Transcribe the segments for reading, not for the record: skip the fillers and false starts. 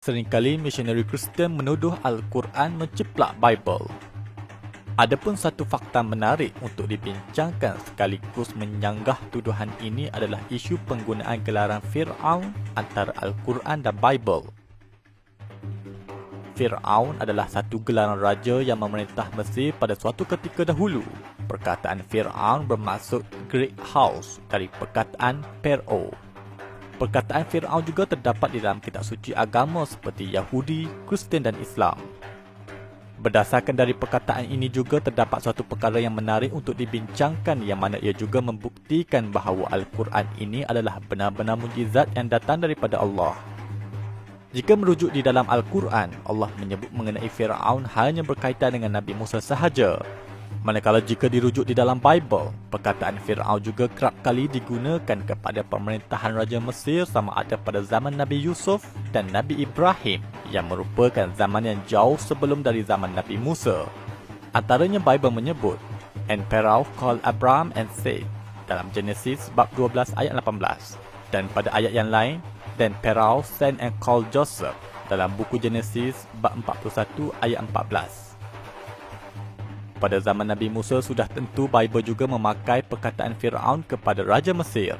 Seringkali misionari Kristian menuduh Al-Quran menceplak Bible. Adapun satu fakta menarik untuk dibincangkan sekaligus menyanggah tuduhan ini adalah isu penggunaan gelaran Fir'aun antara Al-Quran dan Bible. Fir'aun adalah satu gelaran raja yang memerintah Mesir pada suatu ketika dahulu. Perkataan Fir'aun bermaksud Great House dari perkataan Pharaoh. Perkataan Fir'aun juga terdapat di dalam kitab suci agama seperti Yahudi, Kristian dan Islam. Berdasarkan dari perkataan ini juga terdapat suatu perkara yang menarik untuk dibincangkan yang mana ia juga membuktikan bahawa Al-Quran ini adalah benar-benar mukjizat yang datang daripada Allah. Jika merujuk di dalam Al-Quran, Allah menyebut mengenai Fir'aun hanya berkaitan dengan Nabi Musa sahaja. Manakala jika dirujuk di dalam Bible, perkataan Fir'aun juga kerap kali digunakan kepada pemerintahan Raja Mesir sama ada pada zaman Nabi Yusuf dan Nabi Ibrahim yang merupakan zaman yang jauh sebelum dari zaman Nabi Musa. Antaranya Bible menyebut, "And Pharaoh called Abraham and said," dalam Genesis bab 12 ayat 18. Dan pada ayat yang lain, "Then Pharaoh sent and called Joseph," dalam buku Genesis bab 41 ayat 14. Pada zaman Nabi Musa sudah tentu Bible juga memakai perkataan Fir'aun kepada Raja Mesir.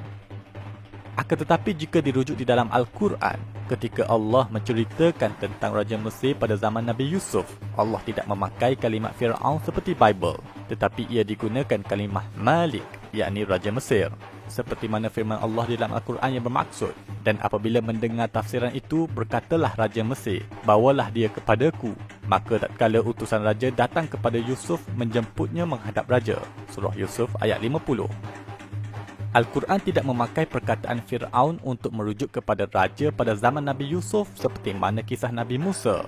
Akan tetapi jika dirujuk di dalam Al-Quran, ketika Allah menceritakan tentang Raja Mesir pada zaman Nabi Yusuf, Allah tidak memakai kalimat Fir'aun seperti Bible, tetapi ia digunakan kalimah Malik, yakni Raja Mesir. Seperti mana firman Allah di dalam Al-Quran yang bermaksud, "Dan apabila mendengar tafsiran itu, berkatalah Raja Mesir, bawalah dia kepadaku. Maka tatkala utusan raja datang kepada Yusuf menjemputnya menghadap raja." Surah Yusuf ayat 50. Al-Quran tidak memakai perkataan Fir'aun untuk merujuk kepada raja pada zaman Nabi Yusuf seperti mana kisah Nabi Musa.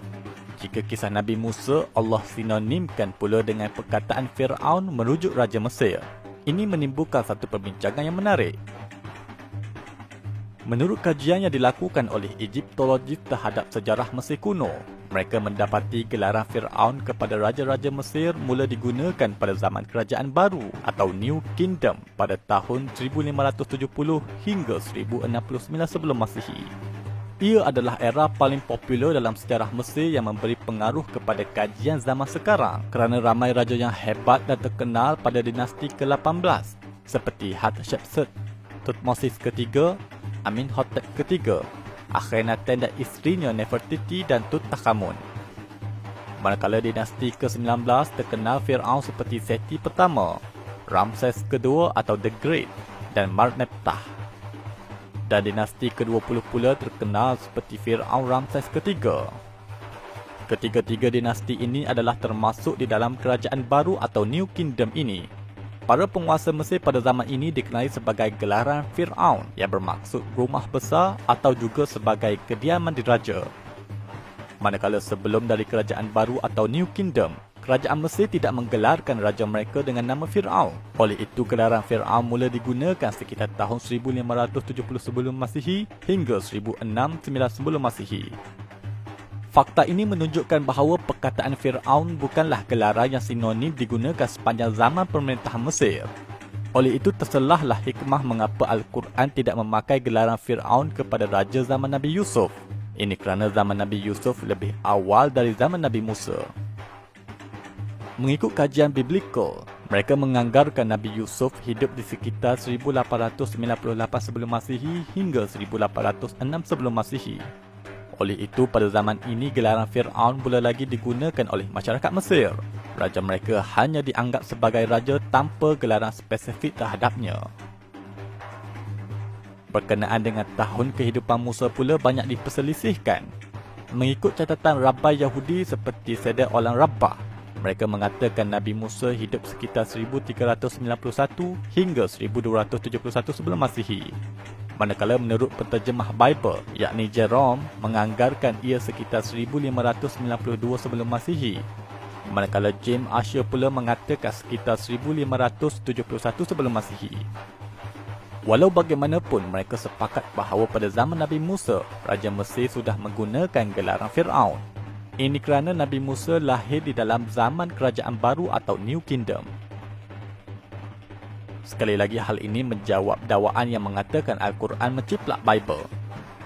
Jika kisah Nabi Musa, Allah sinonimkan pula dengan perkataan Fir'aun merujuk Raja Mesir. Ini menimbulkan satu perbincangan yang menarik. Menurut kajian yang dilakukan oleh Egyptologis terhadap sejarah Mesir kuno, mereka mendapati gelaran Fir'aun kepada raja-raja Mesir mula digunakan pada zaman Kerajaan Baru atau New Kingdom pada tahun 1570 hingga 1069 sebelum Masihi. Ia adalah era paling popular dalam sejarah Mesir yang memberi pengaruh kepada kajian zaman sekarang kerana ramai raja yang hebat dan terkenal pada dinasti ke-18 seperti Hatshepsut, Thutmosis III, Amenhotep III, Akhenaten dan isterinya Nefertiti dan Tutankhamun. Manakala dinasti ke-19 terkenal Fir'aun seperti Seti pertama, Ramses II atau The Great dan Marnebtah. Dan dinasti ke-20 pula terkenal seperti Fir'aun Ramses III. Ketiga-tiga dinasti ini adalah termasuk di dalam Kerajaan Baru atau New Kingdom ini. Para penguasa Mesir pada zaman ini dikenali sebagai gelaran Fir'aun yang bermaksud rumah besar atau juga sebagai kediaman diraja. Manakala sebelum dari Kerajaan Baru atau New Kingdom, Kerajaan Mesir tidak menggelarkan raja mereka dengan nama Fir'aun. Oleh itu, gelaran Fir'aun mula digunakan sekitar tahun 1570 sebelum Masihi hingga 1069 sebelum Masihi. Fakta ini menunjukkan bahawa perkataan Fir'aun bukanlah gelaran yang sinonim digunakan sepanjang zaman pemerintahan Mesir. Oleh itu, terselahlah hikmah mengapa Al-Quran tidak memakai gelaran Fir'aun kepada raja zaman Nabi Yusuf. Ini kerana zaman Nabi Yusuf lebih awal dari zaman Nabi Musa. Mengikut kajian biblikal, mereka menganggarkan Nabi Yusuf hidup di sekitar 1898 sebelum Masihi hingga 1806 sebelum Masihi. Oleh itu, pada zaman ini gelaran Fir'aun mula lagi digunakan oleh masyarakat Mesir. Raja mereka hanya dianggap sebagai raja tanpa gelaran spesifik terhadapnya. Berkenaan dengan tahun kehidupan Musa pula banyak diperselisihkan. Mengikut catatan Rabai Yahudi seperti Seder Olam Rabbah, mereka mengatakan Nabi Musa hidup sekitar 1391 hingga 1271 sebelum Masihi. Manakala menurut penterjemah Bible, yakni Jerome, menganggarkan ia sekitar 1592 sebelum Masihi. Manakala James Asher pula mengatakan sekitar 1571 sebelum Masihi. Walau bagaimanapun, mereka sepakat bahawa pada zaman Nabi Musa, Raja Mesir sudah menggunakan gelaran Fir'aun. Ini kerana Nabi Musa lahir di dalam zaman Kerajaan Baru atau New Kingdom. Sekali lagi, hal ini menjawab dakwaan yang mengatakan Al-Quran menceplak Bible.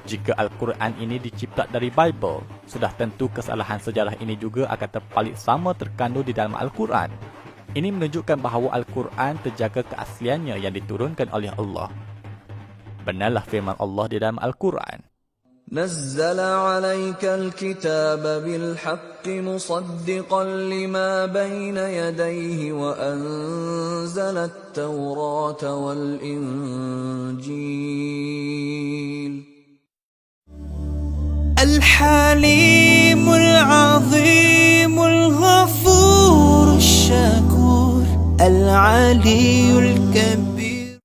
Jika Al-Quran ini dicipta dari Bible, sudah tentu kesalahan sejarah ini juga akan terpalit sama terkandung di dalam Al-Quran. Ini menunjukkan bahawa Al-Quran terjaga keasliannya yang diturunkan oleh Allah. Benarlah firman Allah di dalam Al-Quran. نزل عليك الكتاب بالحق مصدقا لما بين يديه وأنزل التوراة والإنجيل الحليم العظيم الغفور الشكور العلي الكبير